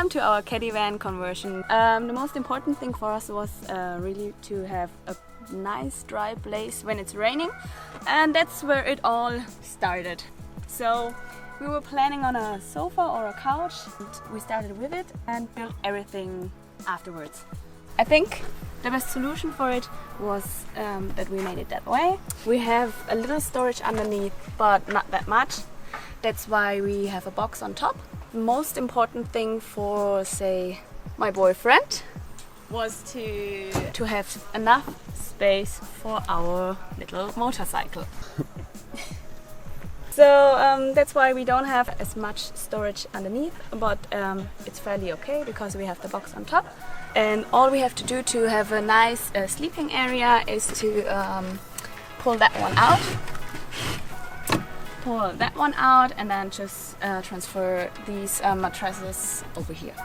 on to our Caddy van conversion. The most important thing for us was really to have a nice dry place when it's raining, and that's where it all started. So we were planning on a sofa or a couch, and we started with it and built everything afterwards. I think the best solution for it was that we made it that way. We have a little storage underneath, but not that much. That's why we have a box on top. The most important thing for, say, my boyfriend was to have enough space for our little motorcycle. So that's why we don't have as much storage underneath, but it's fairly okay because we have the box on top. And all we have to do to have a nice sleeping area is to pull that one out. Pull that one out and then just transfer these mattresses over here.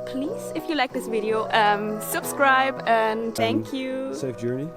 Please, if you like this video, subscribe and thank you. Safe journey.